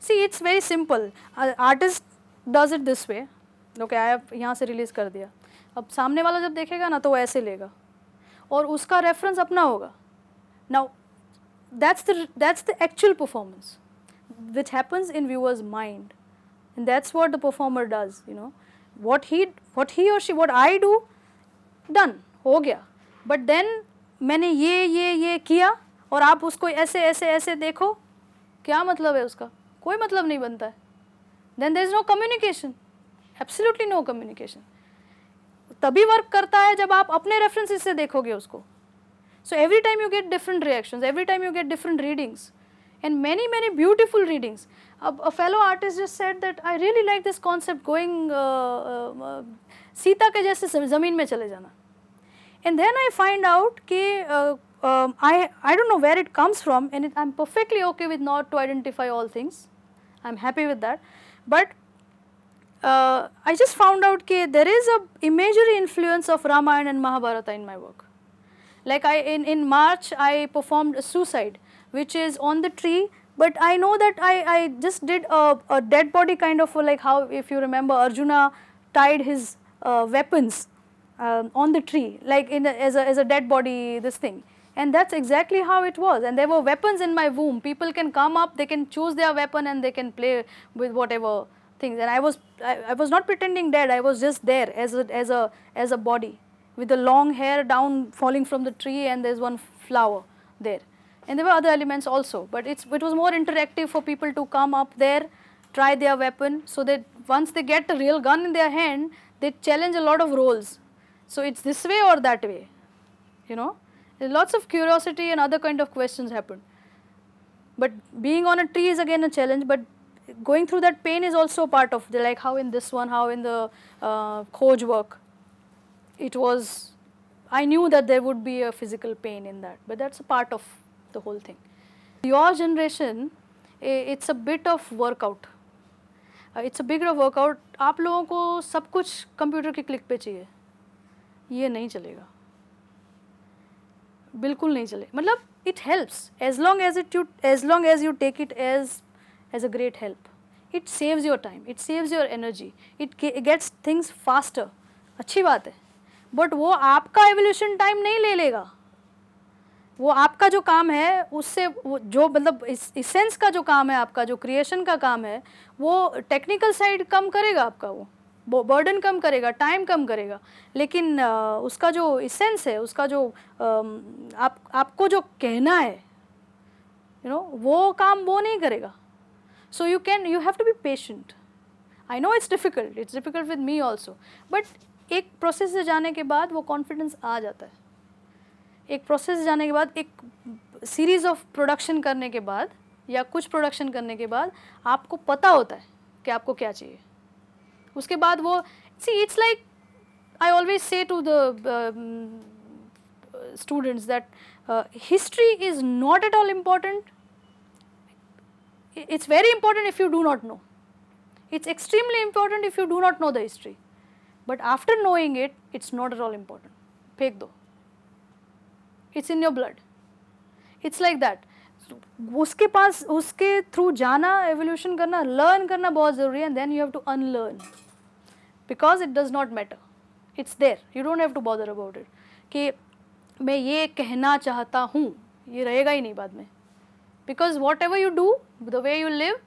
See it's very simple, artist does it this way, okay आप यहाँ से release कर दिया, अब सामने वाला जब देखेगा ना तो वो ऐसे लेगा और उसका रेफरेंस अपना होगा. Now that's the actual performance which happens in viewer's mind, and that's what the performer does, you know. What he or she, what I do, done, हो गया. But then मैंने ये किया और आप उसको ऐसे ऐसे ऐसे देखो, क्या मतलब है उसका? कोई मतलब नहीं बनता है. Then there is no communication, absolutely no communication. तभी वर्क करता है जब आप अपने रेफरेंसेस से देखोगे उसको. So every time you get different reactions, every time you get different readings, and many beautiful readings. A fellow artist just said that I really like this concept, going Sita के जैसे ज़मीन में चले जाना. And then I find out कि I don't know where it comes from, and I'm perfectly okay with not to identify all things. I'm happy with that. But I just found out that there is a imagery influence of Ramayana and Mahabharata in my work. Like in March I performed a suicide, which is on the tree, but I know that I just did a dead body kind of, like how, if you remember, Arjuna tied his weapons on the tree, like as a dead body, this thing. And that's exactly how it was. And there were weapons in my womb. People can come up, they can choose their weapon and they can play with whatever things. And I was not pretending dead, I was just there as a body, with the long hair down falling from the tree, and there's one flower there. And there were other elements also, but it was more interactive for people to come up there, try their weapon, so that once they get a real gun in their hand, they challenge a lot of roles. So it's this way or that way, you know. Lots of curiosity and other kind of questions happen. But being on a tree is again a challenge, but going through that pain is also part of the, like how in this one, how in the Khoj work, it was, I knew that there would be a physical pain in that, but that's a part of the whole thing. Your generation, it's a bit of workout. It's a bigger workout. आप लोगों को सब कुछ computer की click पे चाहिए, ये नहीं चलेगा, बिल्कुल नहीं चले. मतलब it helps as long as you take it as a great help. It saves your time, it saves your energy, it gets things faster. अच्छी बात है, बट वो आपका एवोल्यूशन टाइम नहीं ले लेगा. वो आपका जो काम है उससे, वो जो मतलब इसेंस का जो काम है आपका, जो क्रिएशन का काम है, वो टेक्निकल साइड कम करेगा आपका, वो बर्डन कम करेगा, टाइम कम करेगा, लेकिन उसका जो इसेंस है, उसका जो आपको जो कहना है, यू नो, वो काम वो नहीं करेगा. So you have to be patient. I know it's difficult with me also, but एक प्रोसेस से जाने के बाद वो कॉन्फिडेंस आ जाता है. एक प्रोसेस जाने के बाद, एक सीरीज़ ऑफ प्रोडक्शन करने के बाद या कुछ प्रोडक्शन करने के बाद आपको पता होता है कि आपको क्या चाहिए. उसके बाद वो, see it's like I always say to the students that history is not at all important. It's very important if you do not know. It's extremely important if you do not know the history, but after knowing it, it's not at all important. फेंक दो, it's in your blood. It's like that. उसके पास, उसके through जाना, evolution करना, learn करना बहुत ज़रूरी है. and then you have to unlearn, because it does not matter. It's there. You don't have to bother about it. कि मैं ये कहना चाहता हूँ, ये रहेगा ही नहीं बाद में. Because whatever you do, the way you live,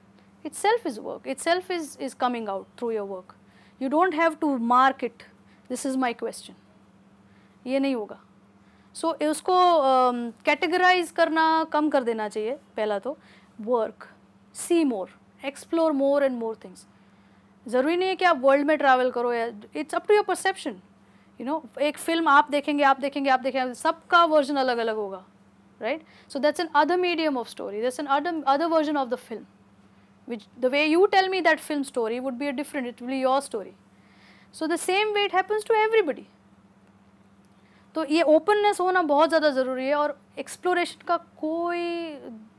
itself is work. Itself is coming out through your work. You don't have to mark it, this is my question. ये नहीं होगा. So उसको कैटेगराइज करना कम कर देना चाहिए. पहला तो work, see more, explore more and more things. ज़रूरी नहीं है कि आप वर्ल्ड में ट्रैवल करो, या it's up to your perception. You know, एक फिल्म आप देखेंगे, सबका वर्जन अलग अलग होगा, right. So that's another medium of story, that's another version of the film. Which the way you tell me that film story would be different, it will be your story. So the same way it happens to everybody. तो ये openness होना बहुत ज़्यादा ज़रूरी है, और exploration का कोई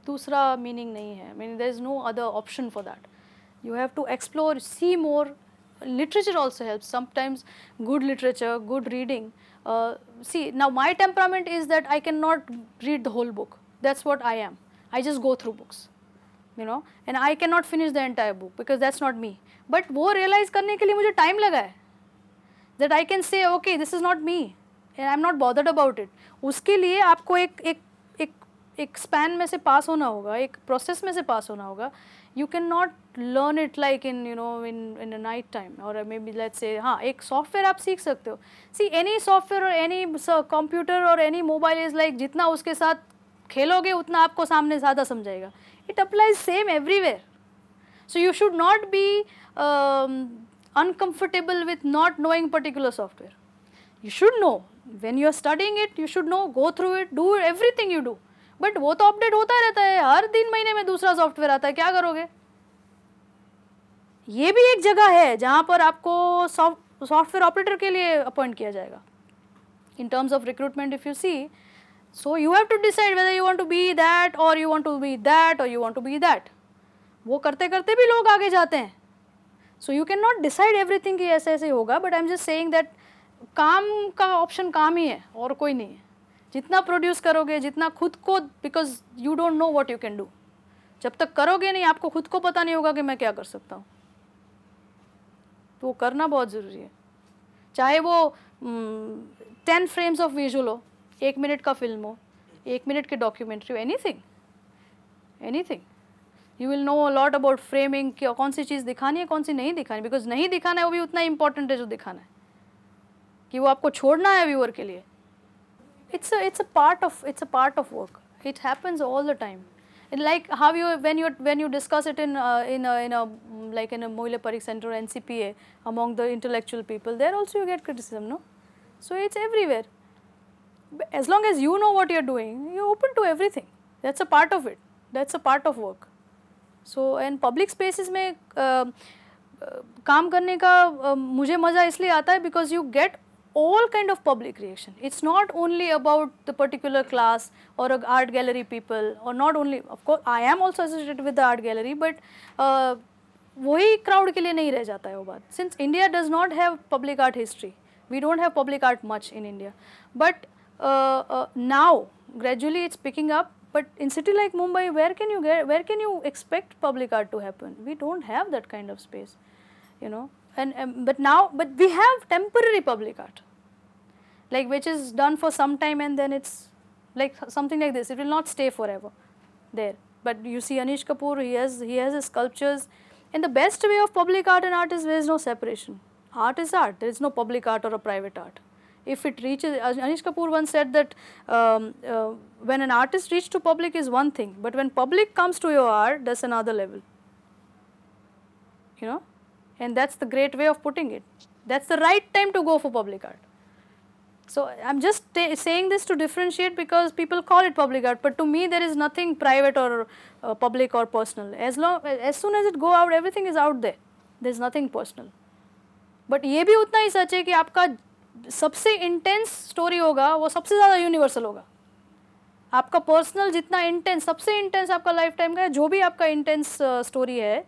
दूसरा मीनिंग नहीं है. I mean, there is no other option for that. You have to explore, see more. Literature also helps. Sometimes good literature, good reading. See, now my temperament is that I cannot read the whole book. That's what I am. I just go through books. you know, and I cannot finish the entire book because that's not me. But वो realize करने के लिए मुझे time लगा है, that I can say okay this is not me and I'm not bothered about it. उसके लिए आपको एक span में से pass होना होगा, एक process में से pass होना होगा. You cannot learn it like in, you know, in a night time, or maybe let's say हाँ एक software आप सीख सकते हो. See, any software or any computer or any mobile is like जितना उसके साथ खेलोगे उतना आपको सामने ज़्यादा समझाएगा. It applies same everywhere. So you should not be uncomfortable with not knowing particular software. You should know. When you are studying it, you should know, go through it, do everything you do. But वो तो update होता रहता है, हर 3 महीने में दूसरा software आता है, क्या करोगे? ये भी एक जगह है जहाँ पर आपको सॉफ्टवेयर ऑपरेटर के लिए अपॉइंट किया जाएगा. In terms of recruitment, if you see, so you have to decide whether you want to be that or you want to be that or you want to be that. वो करते करते भी लोग आगे जाते हैं. So you cannot decide everything कि ऐसे ऐसे होगा, but I'm just saying that काम का ऑप्शन काम ही है और कोई नहीं है. जितना प्रोड्यूस करोगे, जितना खुद को, because you don't know what you can do. जब तक करोगे नहीं, आपको खुद को पता नहीं होगा कि मैं क्या कर सकता हूँ. तो वो करना बहुत ज़रूरी है. चाहे वो 10 फ्रेम्स ऑफ विजुअल हो, 1 मिनट का फिल्म हो, 1 मिनट की डॉक्यूमेंट्री हो, anything. You will know a lot about framing, कि कौन सी चीज़ दिखानी है, कौन सी नहीं दिखानी. बिकॉज नहीं दिखाना है वो भी उतना इंपॉर्टेंट है जो दिखाना है, कि वो आपको छोड़ना है व्यूअर के लिए. It's a part of work. It happens all the time. And like how you when you discuss it in a like in a Moyle Parikh Center or NCPA among the intellectual people, there also you get criticism, no? So it's everywhere. As long as you know what you're doing, you're open to everything. That's a part of it. That's a part of work. So in public spaces में काम करने का मुझे मज़ा इसलिए आता है because you get all kind of public reaction. It's not only about the particular class or a art gallery people, or not only, of course I am also associated with the art gallery, but वही crowd के लिए नहीं रह जाता है वो बात. Since India does not have public art history, we don't have public art much in India, but now gradually it's picking up. But in city like Mumbai, where can you expect public art to happen? We don't have that kind of space, you know. But we have temporary public art, like which is done for some time and then it's like something like this. It will not stay forever there. But you see Anish Kapoor, he has his sculptures. And the best way of public art and art is there is no separation. Art is art. There is no public art or a private art. If it reaches, Anish Kapoor once said that when an artist reaches to public is one thing, but when public comes to your art, that's another level. You know. And that's the great way of putting it. That's the right time to go for public art. So I'm just saying this to differentiate, because people call it public art, but to me there is nothing private or public or personal. As soon as it go out, everything is out there. There's nothing personal. But ये भी उतना ही सच है कि आपका सबसे intense story होगा, वो सबसे ज़्यादा universal होगा. आपका personal जितना intense, सबसे intense आपका lifetime का है, जो भी आपका intense story है,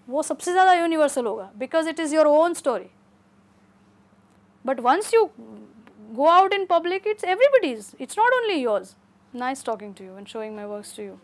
वो सबसे ज़्यादा यूनिवर्सल होगा, because it is your own story. But once you go out in public, it's everybody's, it's not only yours. Nice talking to you and showing my works to you.